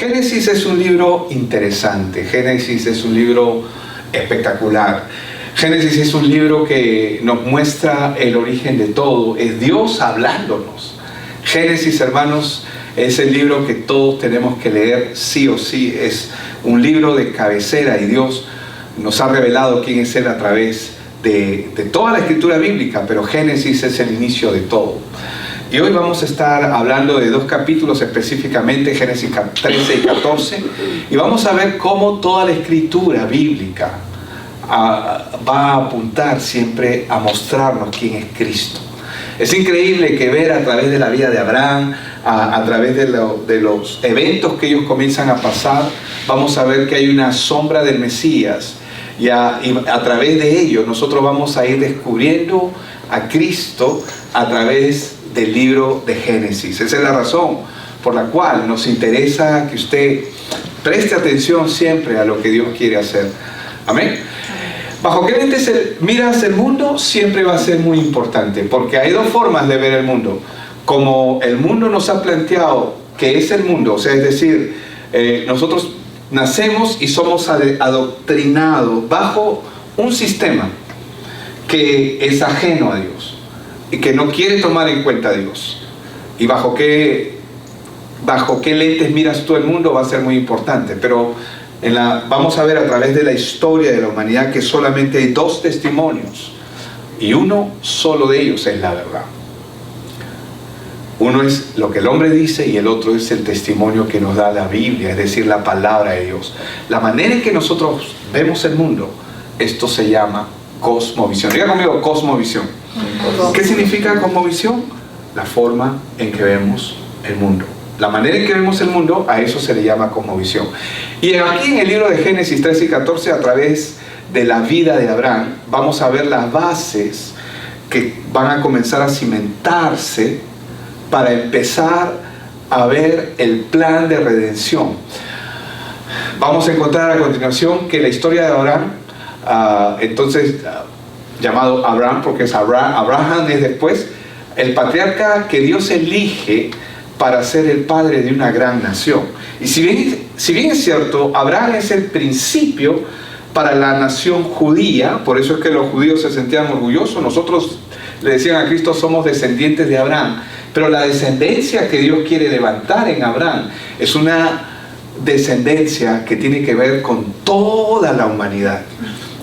Génesis es un libro interesante, Génesis es un libro espectacular. Génesis es un libro que nos muestra el origen de todo, es Dios hablándonos. Génesis, hermanos, es el libro que todos tenemos que leer sí o sí, es un libro de cabecera y Dios nos ha revelado quién es Él a través de toda la escritura bíblica, pero Génesis es el inicio de todo. Y hoy vamos a estar hablando de dos capítulos específicamente, Génesis 13 y 14, y vamos a ver cómo toda la escritura bíblica va a apuntar siempre a mostrarnos quién es Cristo. Es increíble que ver a través de la vida de Abraham, a través de los eventos que ellos comienzan a pasar, vamos a ver que hay una sombra del Mesías, y a través de ello nosotros vamos a ir descubriendo a Cristo a través del libro de Génesis. Esa es la razón por la cual nos interesa que usted preste atención siempre a lo que Dios quiere hacer. Amén. ¿Bajo qué lentes miras el mundo? Siempre va a ser muy importante, porque hay dos formas de ver el mundo. Como el mundo nos ha planteado que es el mundo, o sea, es decir, nosotros nacemos y somos adoctrinados bajo un sistema que es ajeno a Dios y que no quiere tomar en cuenta a Dios. Y bajo qué lentes miras tú el mundo va a ser muy importante, pero vamos a ver a través de la historia de la humanidad que solamente hay dos testimonios y uno solo de ellos es la verdad. Uno es lo que el hombre dice y el otro es el testimonio que nos da la Biblia, es decir, la palabra de Dios. La manera en que nosotros vemos el mundo, esto se llama cosmovisión. Diga conmigo, cosmovisión. ¿Qué significa cosmovisión? La forma en que vemos el mundo. La manera en que vemos el mundo, a eso se le llama cosmovisión. Y aquí en el libro de Génesis 13 y 14, a través de la vida de Abraham, vamos a ver las bases que van a comenzar a cimentarse para empezar a ver el plan de redención. Vamos a encontrar a continuación que la historia de Abraham, llamado Abraham porque es Abraham es después, el patriarca que Dios elige para ser el padre de una gran nación. Y si bien es cierto, Abraham es el principio para la nación judía, por eso es que los judíos se sentían orgullosos. Nosotros le decían a Cristo, somos descendientes de Abraham, pero la descendencia que Dios quiere levantar en Abraham es una descendencia que tiene que ver con toda la humanidad.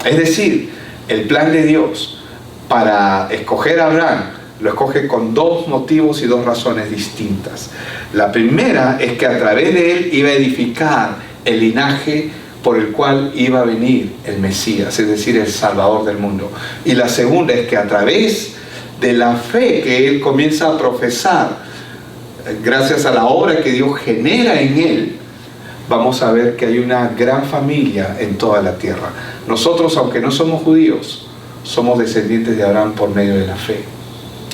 Es decir, el plan de Dios para escoger a Abraham lo escoge con dos motivos y dos razones distintas. La primera es que a través de él iba a edificar el linaje por el cual iba a venir el Mesías, es decir, el Salvador del mundo. Y la segunda es que a través de la fe que él comienza a profesar, gracias a la obra que Dios genera en él, vamos a ver que hay una gran familia en toda la tierra. Nosotros, aunque no somos judíos, somos descendientes de Abraham por medio de la fe.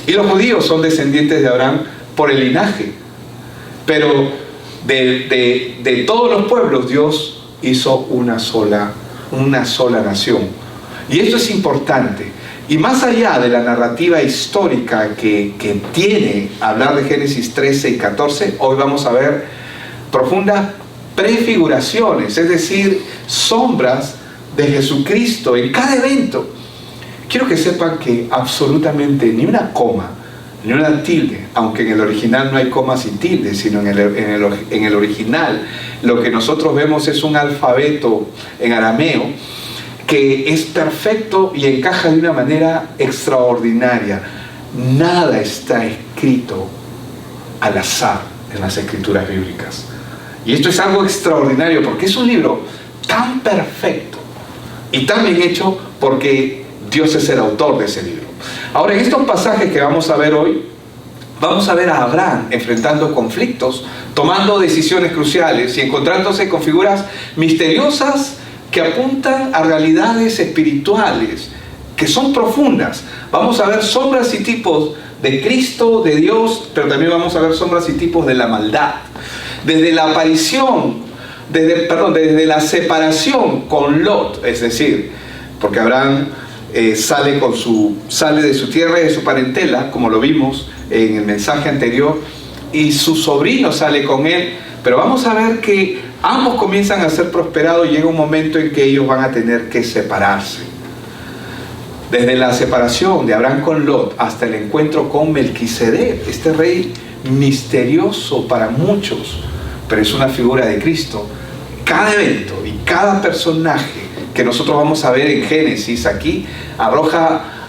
Y los judíos son descendientes de Abraham por el linaje. Pero de todos los pueblos, Dios hizo una sola nación. Y esto es importante. Y más allá de la narrativa histórica que tiene hablar de Génesis 13 y 14, hoy vamos a ver profundas prefiguraciones, es decir, sombras de Jesucristo en cada evento. Quiero que sepan que absolutamente ni una coma, ni una tilde, aunque en el original no hay comas y tildes, sino en el original lo que nosotros vemos es un alfabeto en arameo que es perfecto y encaja de una manera extraordinaria. Nada está escrito al azar en las escrituras bíblicas. Y esto es algo extraordinario porque es un libro tan perfecto y tan bien hecho porque Dios es el autor de ese libro. Ahora, en estos pasajes que vamos a ver hoy, vamos a ver a Abraham enfrentando conflictos, tomando decisiones cruciales y encontrándose con figuras misteriosas que apuntan a realidades espirituales que son profundas. Vamos a ver sombras y tipos de Cristo, de Dios, pero también vamos a ver sombras y tipos de la maldad. Desde la aparición, desde la separación con Lot, es decir, porque Abraham sale de su tierra y de su parentela, como lo vimos en el mensaje anterior, y su sobrino sale con él Pero vamos a ver que ambos comienzan a ser prosperados y llega un momento en que ellos van a tener que separarse. Desde la separación de Abraham con Lot hasta el encuentro con Melquisedec, este rey misterioso para muchos, pero es una figura de Cristo. Cada evento y cada personaje que nosotros vamos a ver en Génesis aquí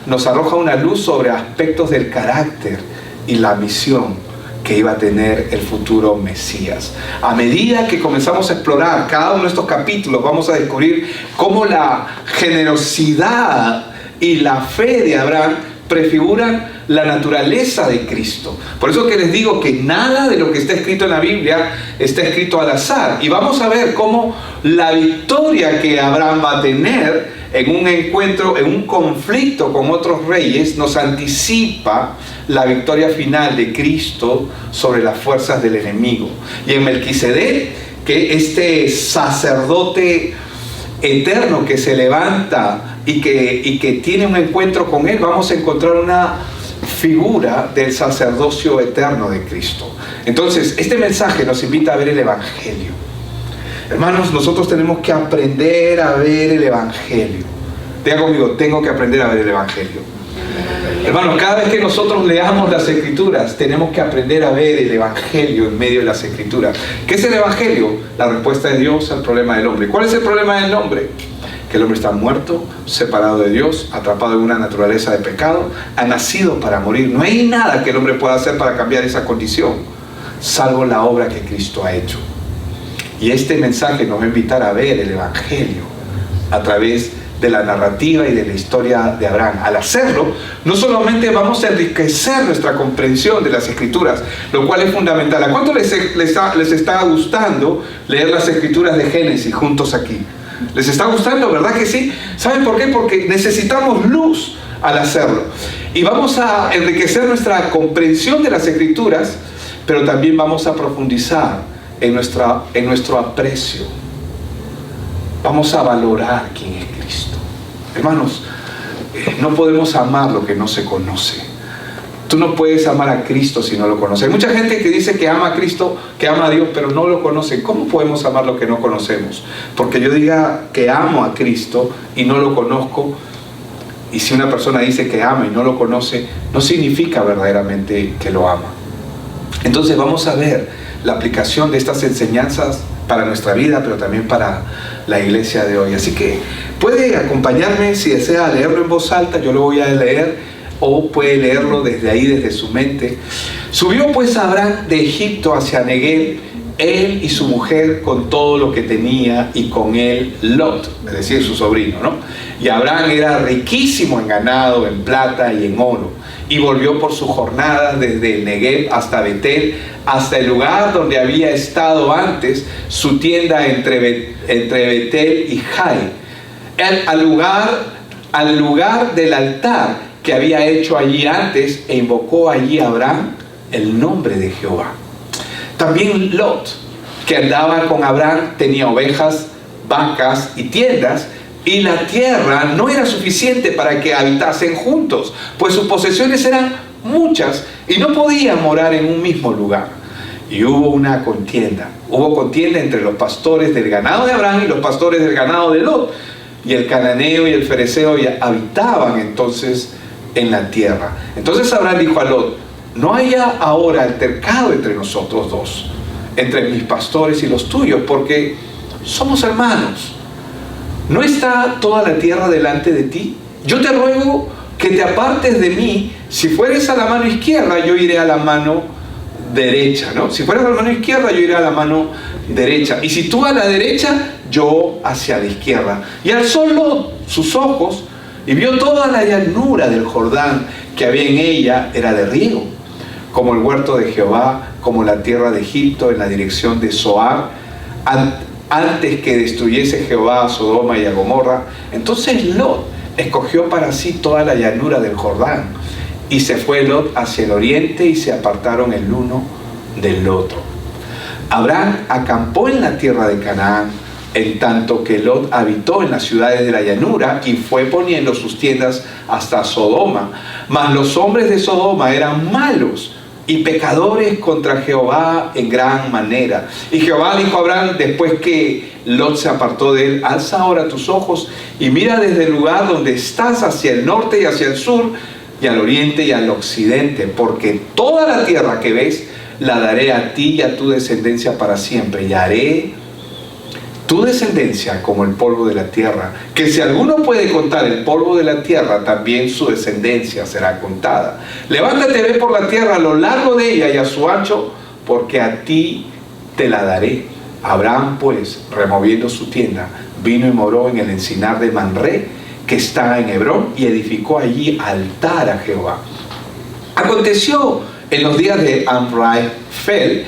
nos arroja una luz sobre aspectos del carácter y la misión que iba a tener el futuro Mesías. A medida que comenzamos a explorar cada uno de estos capítulos, vamos a descubrir cómo la generosidad y la fe de Abraham prefiguran la naturaleza de Cristo. Por eso que les digo que nada de lo que está escrito en la Biblia está escrito al azar. Y vamos a ver cómo la victoria que Abraham va a tener en un encuentro, en un conflicto con otros reyes, nos anticipa la victoria final de Cristo sobre las fuerzas del enemigo. Y en Melquisedec, que este sacerdote eterno que se levanta y que tiene un encuentro con él, vamos a encontrar una figura del sacerdocio eterno de Cristo. Entonces, este mensaje nos invita a ver el Evangelio. Hermanos, nosotros tenemos que aprender a ver el Evangelio. Diga conmigo, tengo que aprender a ver el Evangelio. Hermanos, cada vez que nosotros leamos las Escrituras, tenemos que aprender a ver el Evangelio en medio de las Escrituras. ¿Qué es el Evangelio? La respuesta de Dios al problema del hombre. ¿Cuál es el problema del hombre? Que el hombre está muerto, separado de Dios, atrapado en una naturaleza de pecado, ha nacido para morir. No hay nada que el hombre pueda hacer para cambiar esa condición, salvo la obra que Cristo ha hecho. Y este mensaje nos va a invitar a ver el Evangelio a través de la narrativa y de la historia de Abraham. Al hacerlo, no solamente vamos a enriquecer nuestra comprensión de las Escrituras, lo cual es fundamental. ¿A cuánto les está gustando leer las Escrituras de Génesis juntos aquí? ¿Les está gustando? ¿Verdad que sí? ¿Saben por qué? Porque necesitamos luz al hacerlo. Y vamos a enriquecer nuestra comprensión de las Escrituras, pero también vamos a profundizar en nuestro aprecio. Vamos a valorar quién es Cristo. Hermanos, no podemos amar lo que no se conoce. Tú no puedes amar a Cristo si no lo conoces. Hay mucha gente que dice que ama a Cristo, que ama a Dios, pero no lo conoce. ¿Cómo podemos amar lo que no conocemos? Porque yo diga que amo a Cristo y no lo conozco, y si una persona dice que ama y no lo conoce, no significa verdaderamente que lo ama. Entonces vamos a ver la aplicación de estas enseñanzas para nuestra vida, pero también para la iglesia de hoy. Así que puede acompañarme si desea leerlo en voz alta, yo lo voy a leer, o puede leerlo desde ahí, desde su mente. Subió pues Abraham de Egipto hacia Neguev, él y su mujer con todo lo que tenía, y con él Lot, es decir, su sobrino, ¿no? Y Abraham era riquísimo en ganado, en plata y en oro, y volvió por su jornada desde el Neguev hasta Betel, hasta el lugar donde había estado antes su tienda entre Betel y Jai, al lugar del altar que había hecho allí antes, e invocó allí a Abraham el nombre de Jehová. También Lot, que andaba con Abraham, tenía ovejas, vacas y tiendas, y la tierra no era suficiente para que habitasen juntos, pues sus posesiones eran muchas y no podían morar en un mismo lugar. Y hubo contienda entre los pastores del ganado de Abraham y los pastores del ganado de Lot, y el cananeo y el fereceo habitaban entonces en la tierra. Entonces Abraham dijo a Lot: no haya ahora altercado entre nosotros dos, entre mis pastores y los tuyos, porque somos hermanos. ¿No está toda la tierra delante de ti? Yo te ruego que te apartes de mí. Si fueres a la mano izquierda, yo iré a la mano derecha, ¿no? Si fueres a la mano izquierda, yo iré a la mano derecha. Y si tú a la derecha, yo hacia la izquierda. Y alzó Lot sus ojos y vio toda la llanura del Jordán, que había en ella era de riego, como el huerto de Jehová, como la tierra de Egipto, en la dirección de Zoar, antes que destruyese Jehová a Sodoma y a Gomorra. Entonces Lot escogió para sí toda la llanura del Jordán, y se fue Lot hacia el oriente, y se apartaron el uno del otro. Abraham acampó en la tierra de Canaán, en tanto que Lot habitó en las ciudades de la llanura, y fue poniendo sus tiendas hasta Sodoma. Mas los hombres de Sodoma eran malos, y pecadores contra Jehová en gran manera. Y Jehová dijo a Abraham, después que Lot se apartó de él: alza ahora tus ojos y mira desde el lugar donde estás hacia el norte y hacia el sur, y al oriente y al occidente, porque toda la tierra que ves la daré a ti y a tu descendencia para siempre, y haré tu descendencia como el polvo de la tierra, que si alguno puede contar el polvo de la tierra, también su descendencia será contada. Levántate, ve por la tierra a lo largo de ella y a su ancho, porque a ti te la daré. Abraham, pues, removiendo su tienda, vino y moró en el encinar de Mamre, que está en Hebrón, y edificó allí altar a Jehová. Aconteció en los días de Amrafel,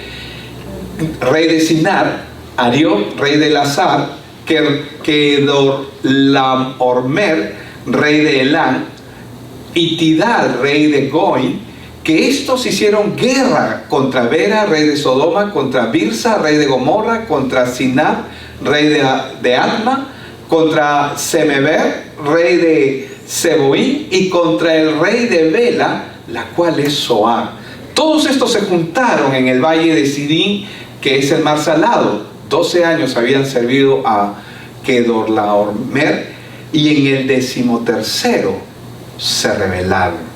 rey de Sinar, Arioc, rey de Elazar, Kedorlaomer, rey de Elán, y Tidal, rey de Goim, que estos hicieron guerra contra Bera, rey de Sodoma, contra Birsa, rey de Gomorra, contra Sinab, rey de Adma, contra Semeber, rey de Seboim, y contra el rey de Bela, la cual es Zoar. Todos estos se juntaron en el valle de Sidín, que es el mar salado. 12 años habían servido a Kedorlaomer, y en el 13º se rebelaron.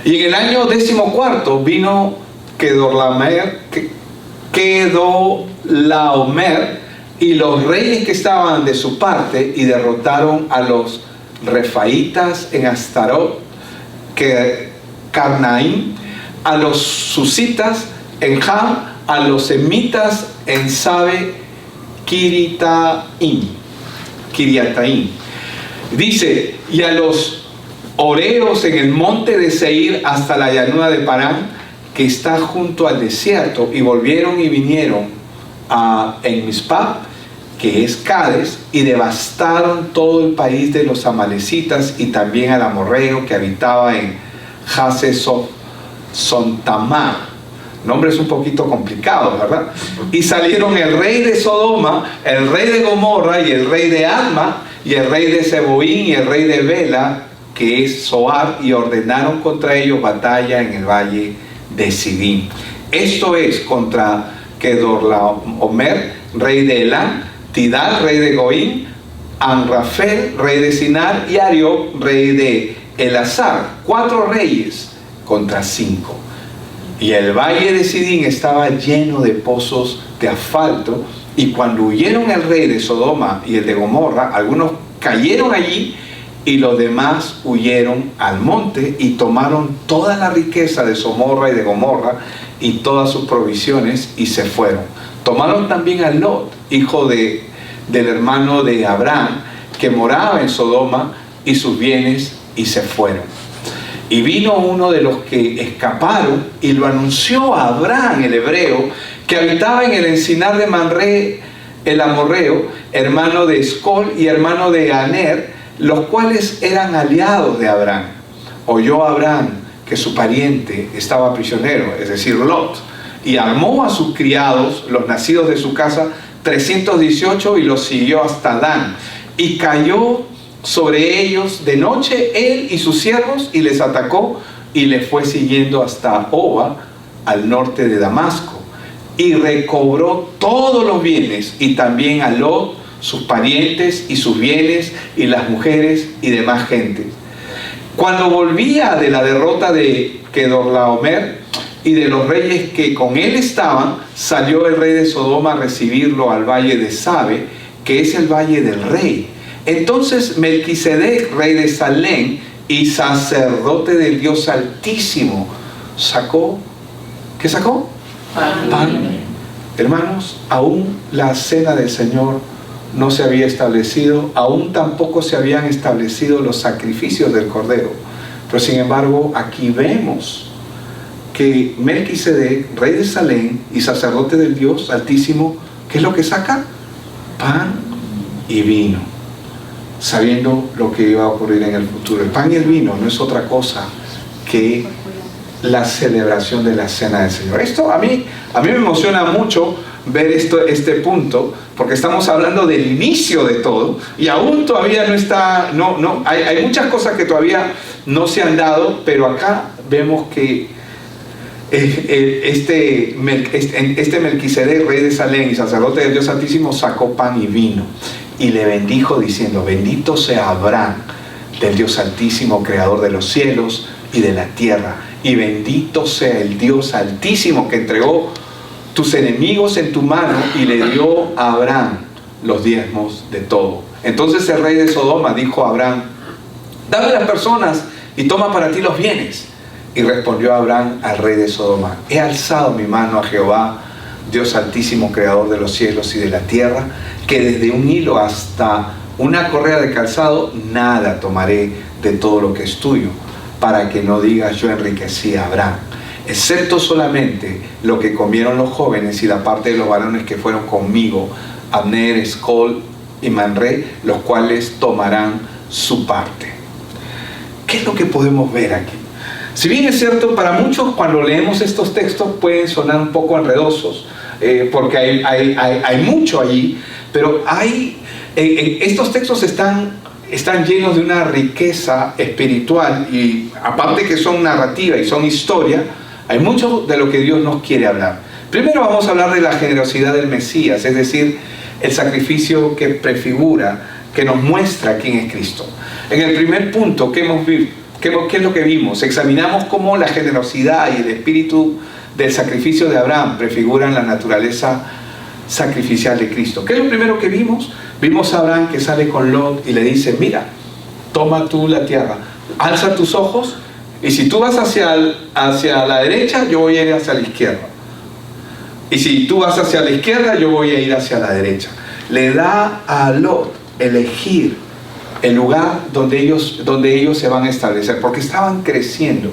Y en el año 14 vino Kedorlaomer y los reyes que estaban de su parte, y derrotaron a los refaitas en Astarot, Carnaim, a los susitas en Ham, a los semitas en Sabe Kiriataim. Dice, y a los oreos en el monte de Seir hasta la llanura de Parán, que está junto al desierto, y volvieron y vinieron en Mizpah, que es Cades, y devastaron todo el país de los amalecitas, y también al amorreo que habitaba en Hazesontama. Nombres un poquito complicados, ¿verdad? Y salieron el rey de Sodoma, el rey de Gomorra, y el rey de Adma, y el rey de Seboín, y el rey de Bela, que es Zoar, y ordenaron contra ellos batalla en el valle de Sidín. Esto es contra Kedorlaomer, rey de Elán, Tidal, rey de Goim, Amrafel, rey de Sinar, y Arioc, rey de Elazar. 4 reyes contra 5. Y el valle de Sidín estaba lleno de pozos de asfalto, y cuando huyeron el rey de Sodoma y el de Gomorra, algunos cayeron allí, y los demás huyeron al monte, y tomaron toda la riqueza de Somorra y de Gomorra, y todas sus provisiones, y se fueron. Tomaron también a Lot, hijo del hermano de Abraham, que moraba en Sodoma, y sus bienes, y se fueron. Y vino uno de los que escaparon y lo anunció a Abraham, el hebreo, que habitaba en el encinar de Mamre, el amorreo, hermano de Escol y hermano de Aner, los cuales eran aliados de Abraham. Oyó Abraham que su pariente estaba prisionero, es decir, Lot, y armó a sus criados, los nacidos de su casa, 318, y los siguió hasta Dan, y cayó sobre ellos de noche él y sus siervos, y les atacó, y les fue siguiendo hasta Oba, al norte de Damasco, y recobró todos los bienes, y también a Lot, sus parientes y sus bienes, y las mujeres y demás gente. Cuando volvía de la derrota de Kedorlaomer y de los reyes que con él estaban, salió el rey de Sodoma a recibirlo al valle de Sabe, que es el valle del rey. Entonces Melquisedec, rey de Salem y sacerdote del Dios Altísimo, sacó, ¿qué sacó? Pan. Hermanos, aún la cena del Señor no se había establecido, aún tampoco se habían establecido los sacrificios del Cordero. Pero sin embargo, aquí vemos que Melquisedec, rey de Salem y sacerdote del Dios Altísimo, ¿qué es lo que saca? Pan y vino, sabiendo lo que iba a ocurrir en el futuro. El pan y el vino no es otra cosa que la celebración de la cena del Señor. Esto a mí me emociona mucho ver este punto, porque estamos hablando del inicio de todo, y aún todavía no está, hay muchas cosas que todavía no se han dado, pero acá vemos que este Melquisedec, rey de Salem y sacerdote del Dios Altísimo, sacó pan y vino y le bendijo diciendo: bendito sea Abraham del Dios Altísimo, creador de los cielos y de la tierra, y bendito sea el Dios Altísimo que entregó tus enemigos en tu mano y le dio a Abraham los diezmos de todo. Entonces el rey de Sodoma dijo a Abraham: dame las personas y toma para ti los bienes. Y respondió Abraham al rey de Sodoma: he alzado mi mano a Jehová, Dios Altísimo, creador de los cielos y de la tierra, que desde un hilo hasta una correa de calzado nada tomaré de todo lo que es tuyo, para que no digas: yo enriquecí a Abraham, excepto solamente lo que comieron los jóvenes y la parte de los varones que fueron conmigo, Abner, Escol y Manré, los cuales tomarán su parte. ¿Qué es lo que podemos ver aquí? Si bien es cierto, para muchos cuando leemos estos textos pueden sonar un poco enredosos, porque hay mucho allí, pero estos textos están llenos de una riqueza espiritual, y aparte que son narrativa y son historia, hay mucho de lo que Dios nos quiere hablar. Primero vamos a hablar de la generosidad del Mesías, es decir, el sacrificio que prefigura, que nos muestra quién es Cristo. En el primer punto, ¿qué es lo que vimos? Examinamos cómo la generosidad y el espíritu del sacrificio de Abraham prefiguran la naturaleza sacrificial de Cristo. ¿Qué es lo primero que vimos? Vimos a Abraham que sale con Lot y le dice: mira, toma tú la tierra, alza tus ojos, y si tú vas hacia la derecha, yo voy a ir hacia la izquierda. Y si tú vas hacia la izquierda, yo voy a ir hacia la derecha. Le da a Lot elegir el lugar donde ellos se van a establecer, porque estaban creciendo.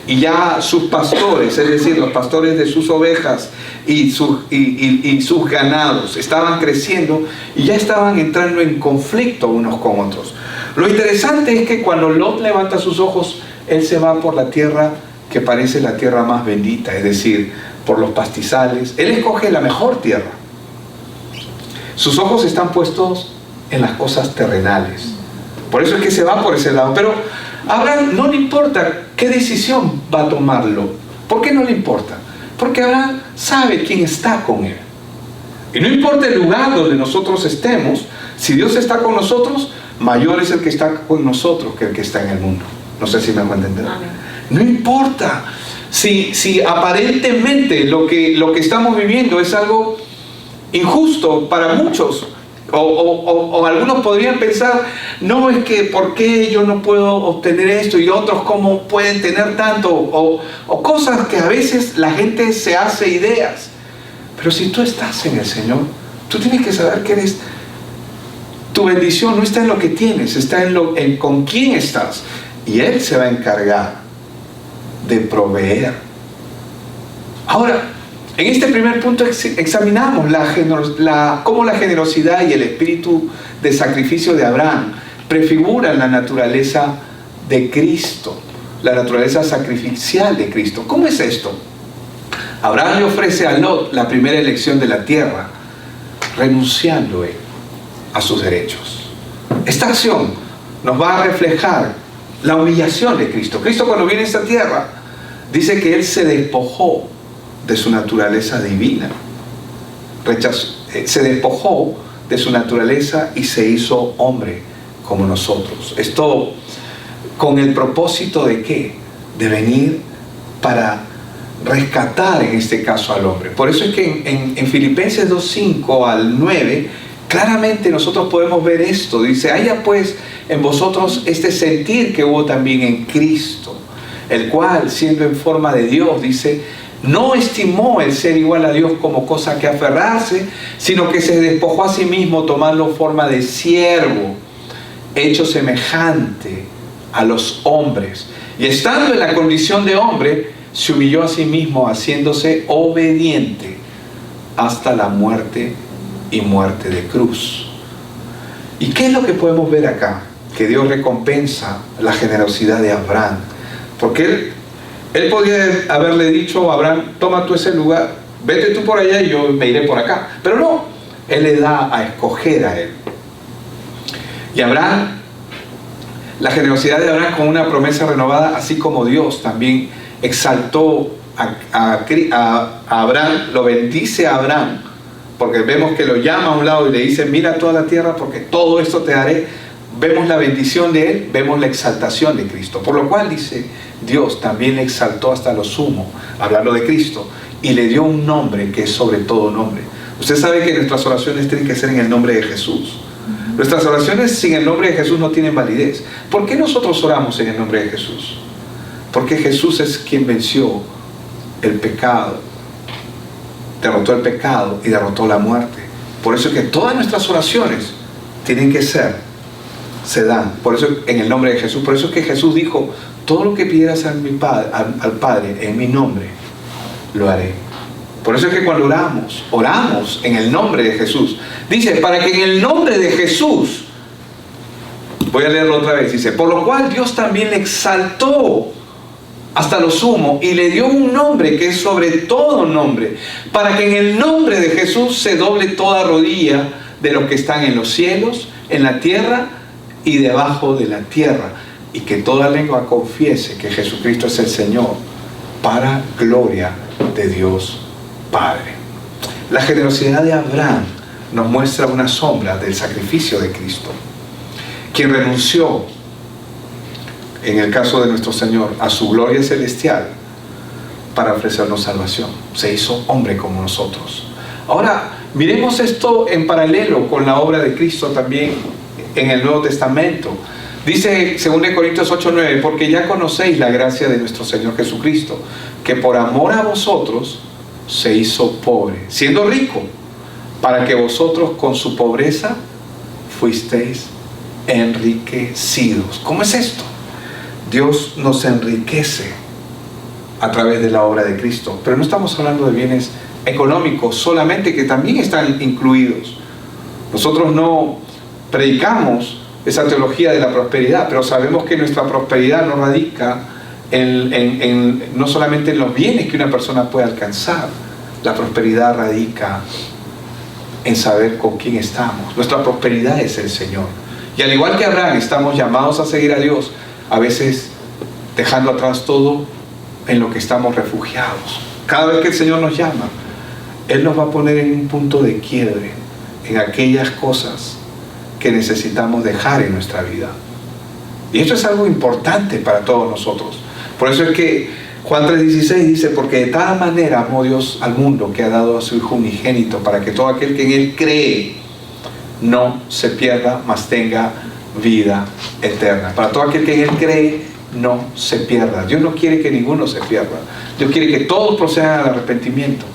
Y ya sus pastores, es decir, los pastores de sus ovejas y sus ganados, estaban creciendo y ya estaban entrando en conflicto unos con otros. Lo interesante es que cuando Lot levanta sus ojos, él se va por la tierra que parece la tierra más bendita, es decir, por los pastizales. Él escoge la mejor tierra. Sus ojos están puestos en las cosas terrenales. Por eso es que se va por ese lado. Pero a Abraham no le importa qué decisión va a tomarlo. ¿Por qué no le importa? Porque Abraham sabe quién está con él. Y no importa el lugar donde nosotros estemos, si Dios está con nosotros, mayor es el que está con nosotros que el que está en el mundo. No sé si me hago entender. No importa si aparentemente lo que estamos viviendo es algo injusto para muchos. O algunos podrían pensar: no, es que ¿por qué yo no puedo obtener esto? Y otros, ¿cómo pueden tener tanto? O cosas que a veces la gente se hace ideas. Pero si tú estás en el Señor, tú tienes que saber que tu bendición no está en lo que tienes, está en con quién estás. Y Él se va a encargar de proveer. Ahora, en este primer punto examinamos cómo la generosidad y el espíritu de sacrificio de Abraham prefiguran la naturaleza de Cristo, la naturaleza sacrificial de Cristo. ¿Cómo es esto? Abraham le ofrece a Lot la primera elección de la tierra, renunciando él a sus derechos. Esta acción nos va a reflejar la humillación de Cristo. Cristo, cuando viene a esta tierra, dice que Él se despojó de su naturaleza divina. Se despojó de su naturaleza y se hizo hombre como nosotros. Esto con el propósito de ¿qué? De venir para rescatar en este caso al hombre. Por eso es que en Filipenses 2:5 al 9 claramente nosotros podemos ver esto. Dice: haya pues en vosotros este sentir que hubo también en Cristo, el cual, siendo en forma de Dios, dice, no estimó el ser igual a Dios como cosa que aferrarse, sino que se despojó a sí mismo, tomando forma de siervo, hecho semejante a los hombres, y estando en la condición de hombre, se humilló a sí mismo, haciéndose obediente hasta la muerte y muerte de cruz. ¿Y qué es lo que podemos ver acá? Que Dios recompensa la generosidad de Abraham, porque él podía haberle dicho a Abraham: toma tú ese lugar, vete tú por allá y yo me iré por acá. Pero no, Él le da a escoger a él. Y Abraham, la generosidad de Abraham con una promesa renovada, así como Dios también exaltó a Abraham, lo bendice a Abraham, porque vemos que lo llama a un lado y le dice, mira toda la tierra porque todo esto te daré. Vemos la bendición de él, vemos la exaltación de Cristo. Por lo cual dice, Dios también le exaltó hasta lo sumo, hablando de Cristo, y le dio un nombre que es sobre todo nombre. Usted sabe que nuestras oraciones tienen que ser en el nombre de Jesús. Nuestras oraciones sin el nombre de Jesús no tienen validez. ¿Por qué nosotros oramos en el nombre de Jesús? Porque Jesús es quien venció el pecado, derrotó el pecado y derrotó la muerte. Por eso es que todas nuestras oraciones tienen que ser, se dan, por eso en el nombre de Jesús. Por eso es que Jesús dijo, todo lo que pidieras al Padre en mi nombre, lo haré. Por eso es que cuando oramos en el nombre de Jesús. Dice, para que en el nombre de Jesús, voy a leerlo otra vez, dice, por lo cual Dios también le exaltó hasta lo sumo y le dio un nombre que es sobre todo nombre, para que en el nombre de Jesús se doble toda rodilla de los que están en los cielos, en la tierra y debajo de la tierra, y que toda lengua confiese que Jesucristo es el Señor, para gloria de Dios Padre. La generosidad de Abraham nos muestra una sombra del sacrificio de Cristo, quien renunció, en el caso de nuestro Señor, a su gloria celestial para ofrecernos salvación. Se hizo hombre como nosotros. Ahora, miremos esto en paralelo con la obra de Cristo también en el Nuevo Testamento. Dice 2 Corintios 8:9, porque ya conocéis la gracia de nuestro Señor Jesucristo, que por amor a vosotros se hizo pobre, siendo rico, para que vosotros con su pobreza fuisteis enriquecidos. ¿Cómo es esto? Dios nos enriquece a través de la obra de Cristo, pero no estamos hablando de bienes económicos solamente, que también están incluidos. Nosotros no predicamos esa teología de la prosperidad, pero sabemos que nuestra prosperidad no radica no solamente en los bienes que una persona puede alcanzar. La prosperidad radica en saber con quién estamos. Nuestra prosperidad es el Señor. Y al igual que Abraham, estamos llamados a seguir a Dios, a veces dejando atrás todo en lo que estamos refugiados. Cada vez que el Señor nos llama, Él nos va a poner en un punto de quiebre en aquellas cosas que necesitamos dejar en nuestra vida. Y esto es algo importante para todos nosotros. Por eso es que Juan 3:16 dice, porque de tal manera amó Dios al mundo que ha dado a su Hijo unigénito, para que todo aquel que en Él cree no se pierda, mas tenga vida eterna. Para todo aquel que en Él cree no se pierda. Dios no quiere que ninguno se pierda. Dios quiere que todos procedan al arrepentimiento,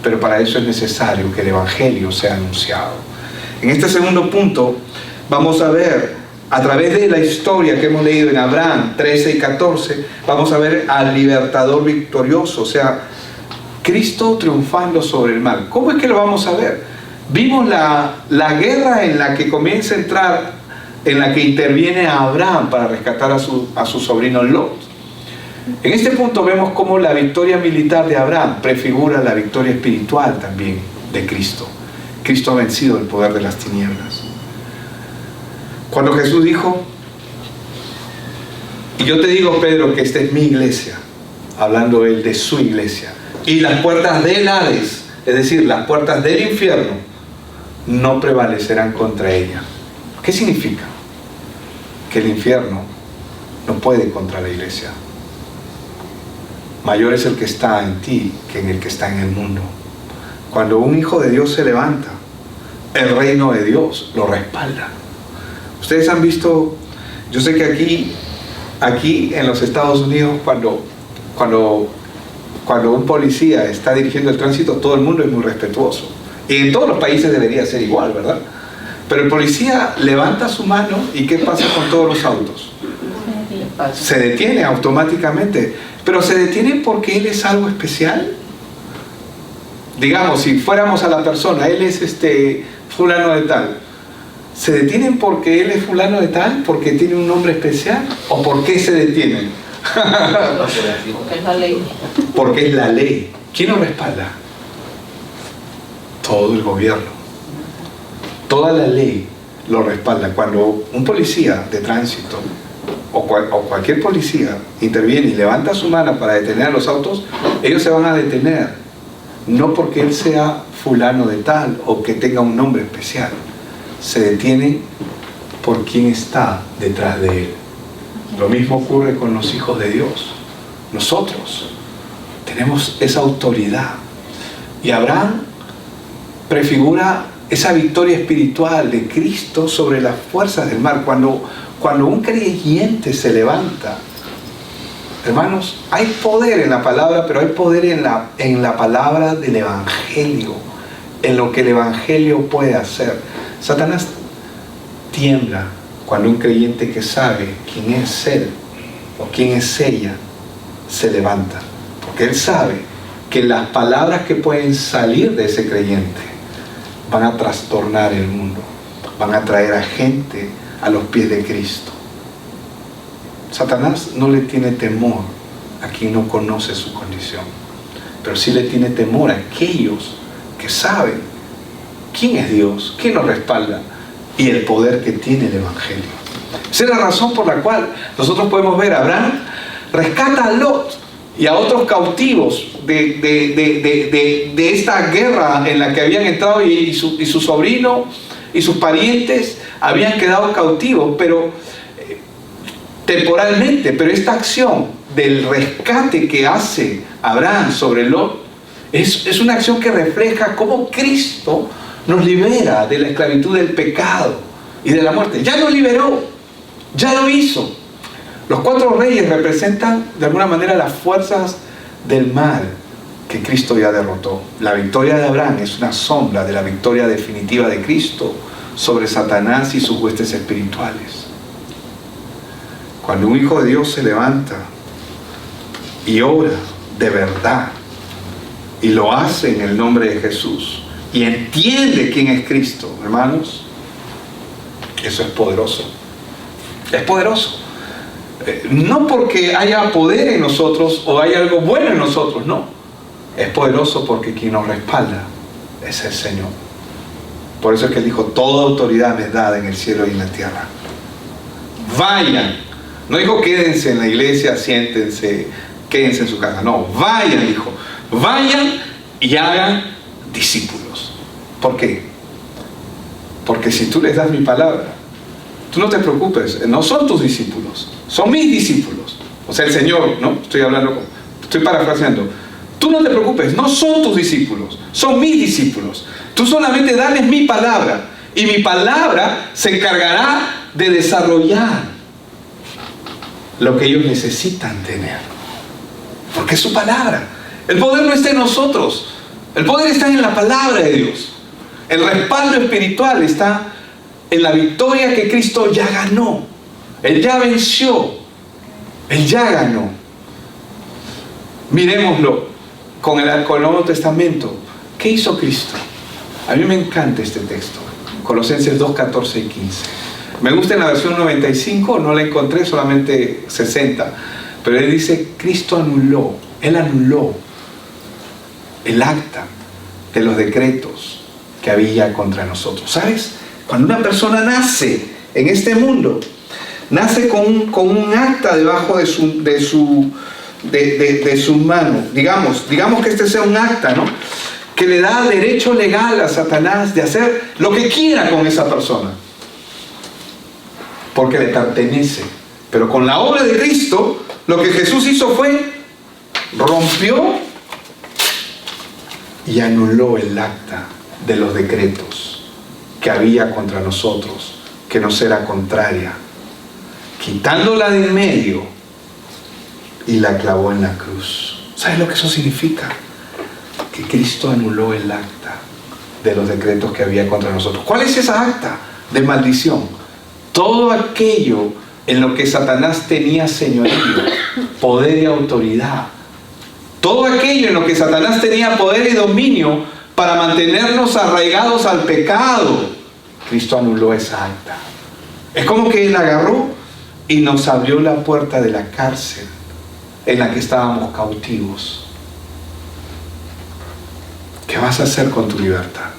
pero para eso es necesario que el Evangelio sea anunciado. En este segundo punto vamos a ver, a través de la historia que hemos leído en Abraham 13 y 14, vamos a ver al libertador victorioso, o sea, Cristo triunfando sobre el mal. ¿Cómo es que lo vamos a ver? Vimos la guerra en la que comienza a entrar, en la que interviene a Abraham para rescatar a su sobrino Lot. En este punto vemos cómo la victoria militar de Abraham prefigura la victoria espiritual también de Cristo. Cristo ha vencido el poder de las tinieblas. Cuando Jesús dijo, y yo te digo, Pedro, que esta es mi iglesia, hablando él de su iglesia, y las puertas del Hades, es decir, las puertas del infierno, no prevalecerán contra ella. ¿Qué significa? Que el infierno no puede contra la iglesia. Mayor es el que está en ti que en el que está en el mundo. Cuando un hijo de Dios se levanta, el reino de Dios lo respalda. Ustedes han visto, yo sé que aquí en los Estados Unidos, cuando un policía está dirigiendo el tránsito, todo el mundo es muy respetuoso. Y en todos los países debería ser igual, ¿verdad? Pero el policía levanta su mano y ¿qué pasa con todos los autos? Se detiene automáticamente. Pero se detiene porque él es algo especial. Digamos, si fuéramos a la persona, él es fulano de tal. ¿Se detienen porque él es fulano de tal? ¿Porque tiene un nombre especial? ¿O por qué se detienen? Porque es la ley. Porque es la ley. ¿Quién lo respalda? Todo el gobierno. Toda la ley lo respalda. Cuando un policía de tránsito o cualquier policía interviene y levanta su mano para detener a los autos, ellos se van a detener, no porque él sea fulano de tal o que tenga un nombre especial. Se detienen por quien está detrás de él. Lo mismo ocurre con los hijos de Dios. Nosotros tenemos esa autoridad. Y Abraham prefigura esa victoria espiritual de Cristo sobre las fuerzas del mal. Cuando un creyente se levanta, hermanos, hay poder en la palabra, pero hay poder en la palabra del Evangelio, en lo que el Evangelio puede hacer. Satanás tiembla cuando un creyente que sabe quién es él o quién es ella se levanta, porque él sabe que las palabras que pueden salir de ese creyente van a trastornar el mundo, van a traer a gente a los pies de Cristo. Satanás no le tiene temor a quien no conoce su condición, pero sí le tiene temor a aquellos que saben quién es Dios, quién nos respalda y el poder que tiene el Evangelio. Esa es la razón por la cual nosotros podemos ver a Abraham rescata a Lot y a otros cautivos de esta guerra en la que habían entrado, y su sobrino y sus parientes habían quedado cautivos, pero temporalmente. Pero esta acción del rescate que hace Abraham sobre Lot es una acción que refleja cómo Cristo nos libera de la esclavitud del pecado y de la muerte. Ya nos liberó, ya lo hizo. Los 4 reyes representan de alguna manera las fuerzas del mal que Cristo ya derrotó. La victoria de Abraham es una sombra de la victoria definitiva de Cristo sobre Satanás y sus huestes espirituales. Cuando un hijo de Dios se levanta y ora de verdad y lo hace en el nombre de Jesús y entiende quién es Cristo, hermanos, eso es poderoso. Es poderoso. No porque haya poder en nosotros o haya algo bueno en nosotros, no. Es poderoso porque quien nos respalda es el Señor. Por eso es que Él dijo: toda autoridad me es dada en el cielo y en la tierra. Vayan. No dijo quédense en la iglesia, siéntense, quédense en su casa. No, vayan, dijo. Vayan y hagan discípulos. ¿Por qué? Porque si tú les das mi palabra, tú no te preocupes, no son tus discípulos, son mis discípulos. O sea, el Señor, ¿no? Estoy parafraseando. Tú no te preocupes, no son tus discípulos, son mis discípulos. Tú solamente dales mi palabra y mi palabra se encargará de desarrollar lo que ellos necesitan tener. Porque es su palabra. El poder no está en nosotros, el poder está en la palabra de Dios. El respaldo espiritual está en la victoria que Cristo ya ganó. Él ya venció. Él ya ganó. Miremoslo con el Nuevo Testamento. ¿Qué hizo Cristo? A mí me encanta este texto. Colosenses 2, 14 y 15. Me gusta en la versión 95, no la encontré, solamente 60. Pero él dice: Cristo anuló. Él anuló el acta de los decretos que había contra nosotros. ¿Sabes? Cuando una persona nace en este mundo, nace con un acta debajo de su mano. Digamos que este sea un acta, ¿no?, que le da derecho legal a Satanás de hacer lo que quiera con esa persona, porque le pertenece. Pero con la obra de Cristo, lo que Jesús hizo fue rompió y anuló el acta de los decretos que había contra nosotros, que nos era contraria, quitándola de en medio y la clavó en la cruz. ¿Sabes lo que eso significa? Que Cristo anuló el acta de los decretos que había contra nosotros. ¿Cuál es esa acta? De maldición. Todo aquello en lo que Satanás tenía señorío, poder y autoridad. Todo aquello en lo que Satanás tenía poder y dominio para mantenernos arraigados al pecado. Cristo anuló esa acta. Es como que Él agarró y nos abrió la puerta de la cárcel en la que estábamos cautivos. ¿Qué vas a hacer con tu libertad?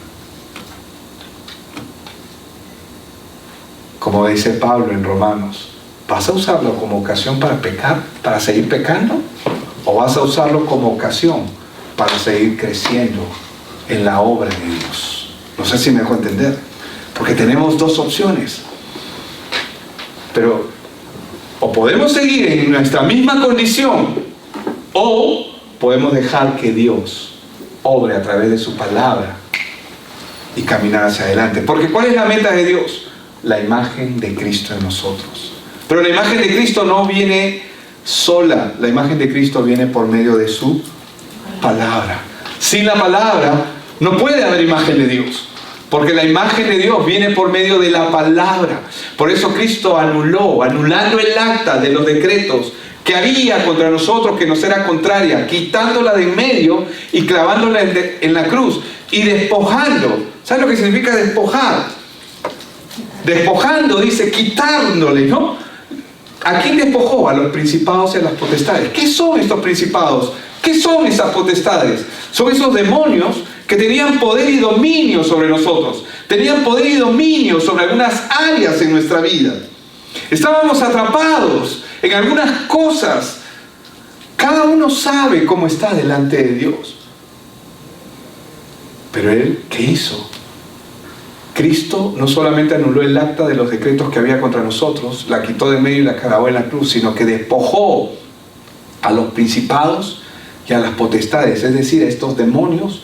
Como dice Pablo en Romanos, ¿vas a usarlo como ocasión para pecar, para seguir pecando? ¿O vas a usarlo como ocasión para seguir creciendo en la obra de Dios? No sé si me dejo entender. Porque tenemos dos opciones. Pero o podemos seguir en nuestra misma condición, o podemos dejar que Dios obre a través de su palabra y caminar hacia adelante. Porque ¿cuál es la meta de Dios? La imagen de Cristo en nosotros. Pero la imagen de Cristo no viene sola. La imagen de Cristo viene por medio de su palabra. Sin la palabra no puede haber imagen de Dios. Porque la imagen de Dios viene por medio de la palabra. Por eso Cristo anulando el acta de los decretos que había contra nosotros, que nos era contraria, quitándola de en medio y clavándola en la cruz y despojando. ¿Sabes lo que significa despojar? Despojando, dice, quitándole, ¿no? ¿A quién despojó? A los principados y a las potestades. ¿Qué son estos principados? ¿Qué son esas potestades? Son esos demonios que tenían poder y dominio sobre nosotros. Tenían poder y dominio sobre algunas áreas en nuestra vida. Estábamos atrapados en algunas cosas. Cada uno sabe cómo está delante de Dios. Pero Él, ¿qué hizo? Cristo no solamente anuló el acta de los decretos que había contra nosotros, la quitó de medio y la clavó en la cruz, sino que despojó a los principados y a las potestades, es decir, a estos demonios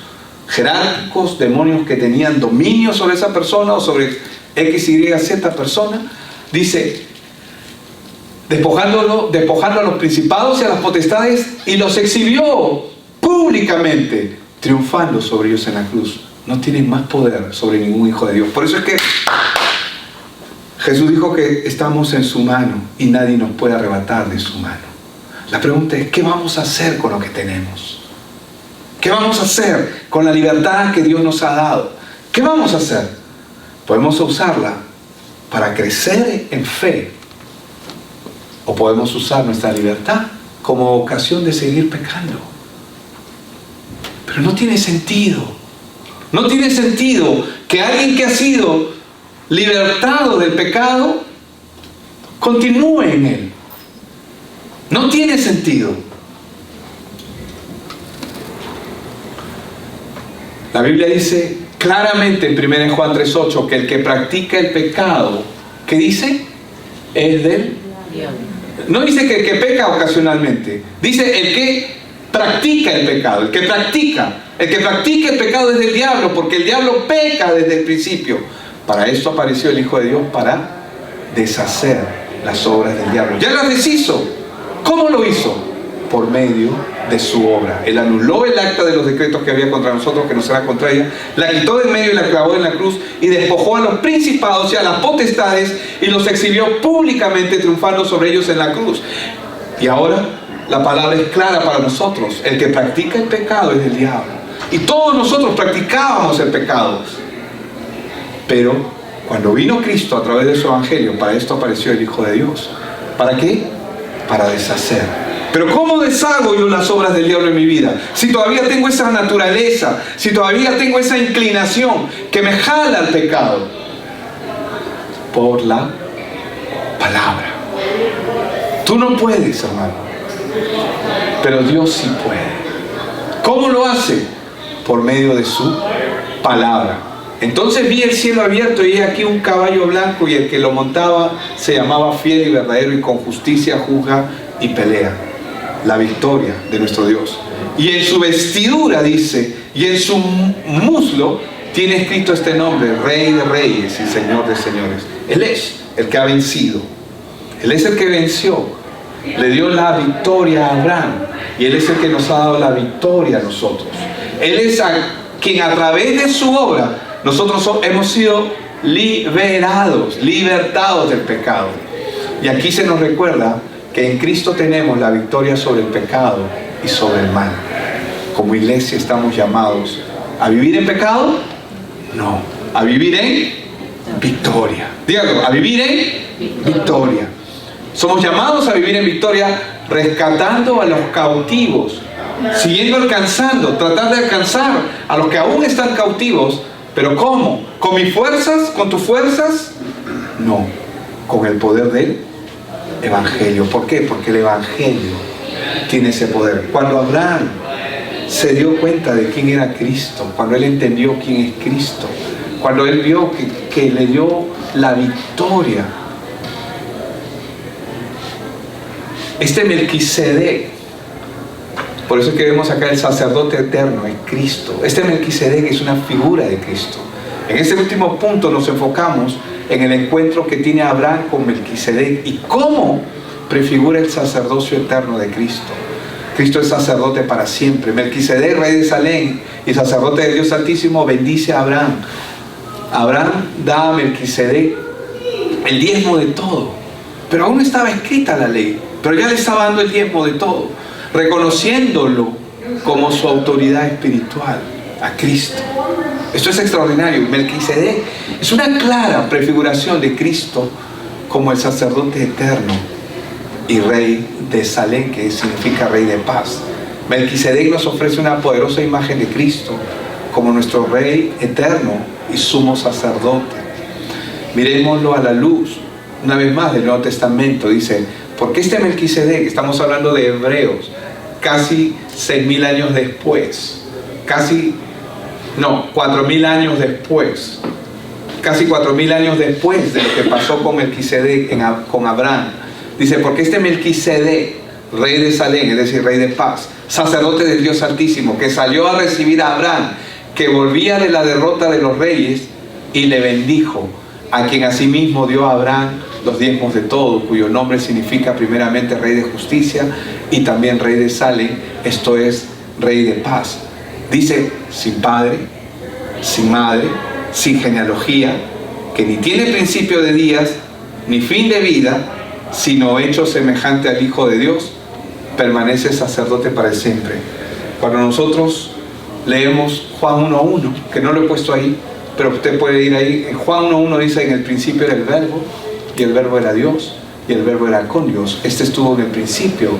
jerárquicos, demonios que tenían dominio sobre esa persona o sobre X, Y, Z persona. Dice, despojando a los principados y a las potestades, y los exhibió públicamente, triunfando sobre ellos en la cruz. No tienen más poder sobre ningún hijo de Dios. Por eso es que Jesús dijo que estamos en su mano y nadie nos puede arrebatar de su mano. La pregunta es, ¿qué vamos a hacer con lo que tenemos? ¿Qué vamos a hacer con la libertad que Dios nos ha dado? ¿Qué vamos a hacer? Podemos usarla para crecer en fe, o podemos usar nuestra libertad como ocasión de seguir pecando. Pero no tiene sentido. No tiene sentido que alguien que ha sido libertado del pecado continúe en él. No tiene sentido. La Biblia dice claramente en 1 Juan 3:8 que el que practica el pecado, ¿qué dice? Es del diablo. No dice que el que peca ocasionalmente, dice el que practica el pecado, el que practica el pecado es del diablo, porque el diablo peca desde el principio. Para esto apareció el Hijo de Dios, para deshacer las obras del diablo. Ya las deshizo. ¿Cómo lo hizo? Por medio de su obra. Él anuló el acta de los decretos que había contra nosotros, que nos era contraria, la quitó de medio y la clavó en la cruz, y despojó a los principados y a las potestades y los exhibió públicamente, triunfando sobre ellos en la cruz. Y ahora la palabra es clara para nosotros: el que practica el pecado es del diablo. Y todos nosotros practicábamos el pecado. Pero cuando vino Cristo a través de su evangelio, para esto apareció el Hijo de Dios. ¿Para qué? Para deshacer. Pero ¿cómo deshago yo las obras del diablo en mi vida? Si todavía tengo esa naturaleza, si todavía tengo esa inclinación que me jala al pecado. Por la palabra. Tú no puedes, hermano. Pero Dios sí puede. ¿Cómo lo hace? Por medio de su palabra. Entonces vi el cielo abierto y he aquí un caballo blanco, y el que lo montaba se llamaba Fiel y Verdadero, y con justicia juzga y pelea. La victoria de nuestro Dios. Y en su vestidura, dice, y en su muslo tiene escrito este nombre: Rey de Reyes y Señor de Señores. Él es el que ha vencido. Él es el que venció. Le dio la victoria a Abraham, y Él es el que nos ha dado la victoria a nosotros. Él es quien a través de su obra nosotros hemos sido libertados del pecado. Y aquí se nos recuerda que en Cristo tenemos la victoria sobre el pecado y sobre el mal. Como iglesia estamos llamados a vivir en pecado, no, a vivir en victoria. Dígalo, a vivir en victoria. Somos llamados a vivir en victoria, rescatando a los cautivos, siguiendo alcanzando, tratar de alcanzar a los que aún están cautivos. ¿Pero cómo? ¿Con mis fuerzas? ¿Con tus fuerzas? No, con el poder del evangelio. ¿Por qué? Porque el evangelio tiene ese poder. Cuando Abraham se dio cuenta de quién era Cristo, cuando él entendió quién es Cristo, cuando él vio que le dio la victoria, este Melquisedec, por eso es que vemos acá el sacerdote eterno, es Cristo. Este Melquisedec es una figura de Cristo. En este último punto nos enfocamos en el encuentro que tiene Abraham con Melquisedec y cómo prefigura el sacerdocio eterno de Cristo. Cristo es sacerdote para siempre. Melquisedec, rey de Salem y sacerdote de Dios Altísimo, bendice a Abraham. Abraham da a Melquisedec el diezmo de todo, pero aún no estaba escrita la ley, pero ya le estaba dando el diezmo de todo, reconociéndolo como su autoridad espiritual, a Cristo. Esto es extraordinario. Melquisedec es una clara prefiguración de Cristo como el sacerdote eterno y rey de Salem, que significa rey de paz. Melquisedec nos ofrece una poderosa imagen de Cristo como nuestro rey eterno y sumo sacerdote. Miremoslo a la luz, una vez más, del Nuevo Testamento. Dice, porque este Melquisedec, estamos hablando de Hebreos, casi 6.000 años después, 4.000 años después, casi 4.000 años después de lo que pasó con Melquisedec, con Abraham. Dice, porque este Melquisedec, rey de Salem, es decir, rey de paz, sacerdote del Dios Altísimo, que salió a recibir a Abraham, que volvía de la derrota de los reyes, y le bendijo, a quien asimismo dio a Abraham los diezmos de todo, cuyo nombre significa primeramente rey de justicia y también rey de Salem, esto es, rey de paz. Dice, sin padre, sin madre, sin genealogía, que ni tiene principio de días, ni fin de vida, sino hecho semejante al Hijo de Dios, permanece sacerdote para siempre. Cuando nosotros leemos Juan 1:1, que no lo he puesto ahí, pero usted puede ir ahí, en Juan 1:1 dice, en el principio era el verbo, y el verbo era Dios, y el verbo era con Dios. Este estuvo en el principio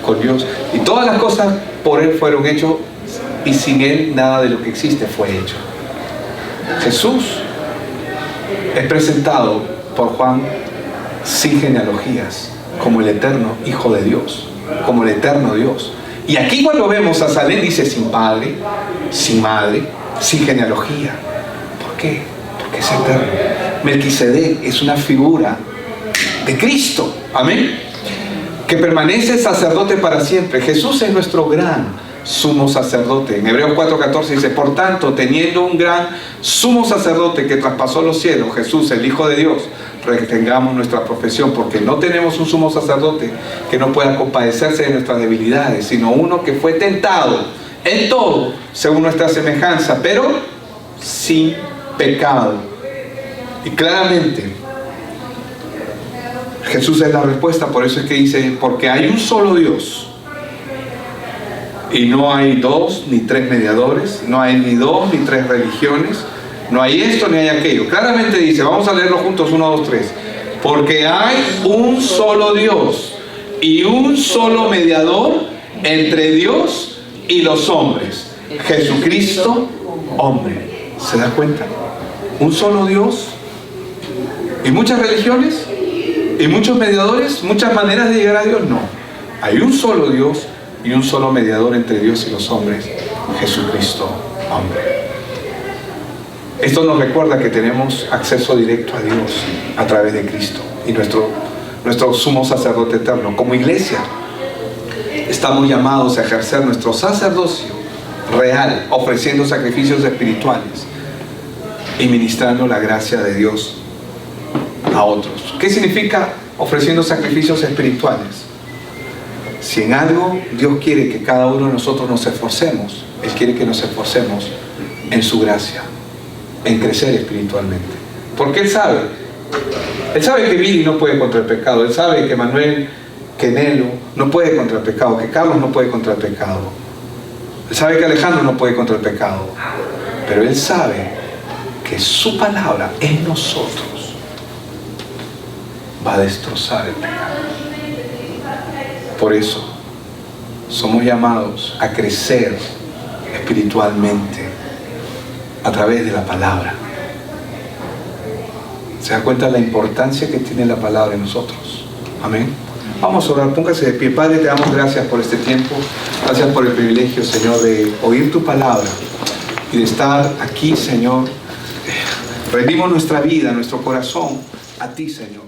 con Dios, y todas las cosas por Él fueron hechas, y sin Él nada de lo que existe fue hecho. Jesús es presentado por Juan sin genealogías, como el eterno Hijo de Dios, como el eterno Dios. Y aquí cuando vemos a Salem dice sin padre, sin madre, sin genealogía. ¿Por qué? Porque es eterno. Melquisedec es una figura de Cristo, amén, que permanece sacerdote para siempre. Jesús es nuestro gran sumo sacerdote. En Hebreos 4:14 dice, por tanto, teniendo un gran sumo sacerdote que traspasó los cielos, Jesús, el Hijo de Dios, retengamos nuestra profesión, porque no tenemos un sumo sacerdote que no pueda compadecerse de nuestras debilidades, sino uno que fue tentado en todo, según nuestra semejanza, pero sin pecado. Y claramente, Jesús es la respuesta. Por eso es que dice, porque hay un solo Dios, y no hay dos ni tres mediadores, no hay ni dos ni tres religiones, no hay esto ni hay aquello. Claramente dice, vamos a leerlo juntos, 1, 2, 3. Porque hay un solo Dios y un solo mediador entre Dios y los hombres, Jesucristo, hombre. ¿Se da cuenta? Un solo Dios y muchas religiones y muchos mediadores, muchas maneras de llegar a Dios. No, hay un solo Dios y un solo mediador entre Dios y los hombres, Jesucristo, hombre. Esto nos recuerda que tenemos acceso directo a Dios a través de Cristo y nuestro sumo sacerdote eterno. Como iglesia estamos llamados a ejercer nuestro sacerdocio real, ofreciendo sacrificios espirituales y ministrando la gracia de Dios a otros. ¿Qué significa ofreciendo sacrificios espirituales? Si en algo Dios quiere que cada uno de nosotros nos esforcemos, Él quiere que nos esforcemos en su gracia, en crecer espiritualmente. Porque Él sabe que Billy no puede contra el pecado, Él sabe que Manuel, que Nelo no puede contra el pecado, que Carlos no puede contra el pecado, Él sabe que Alejandro no puede contra el pecado, pero Él sabe que su palabra en nosotros va a destrozar el pecado. Por eso somos llamados a crecer espiritualmente a través de la palabra. ¿Se da cuenta de la importancia que tiene la palabra en nosotros? Amén. Vamos a orar, póngase de pie. Padre, te damos gracias por este tiempo. Gracias por el privilegio, Señor, de oír tu palabra y de estar aquí, Señor. Rendimos nuestra vida, nuestro corazón a ti, Señor.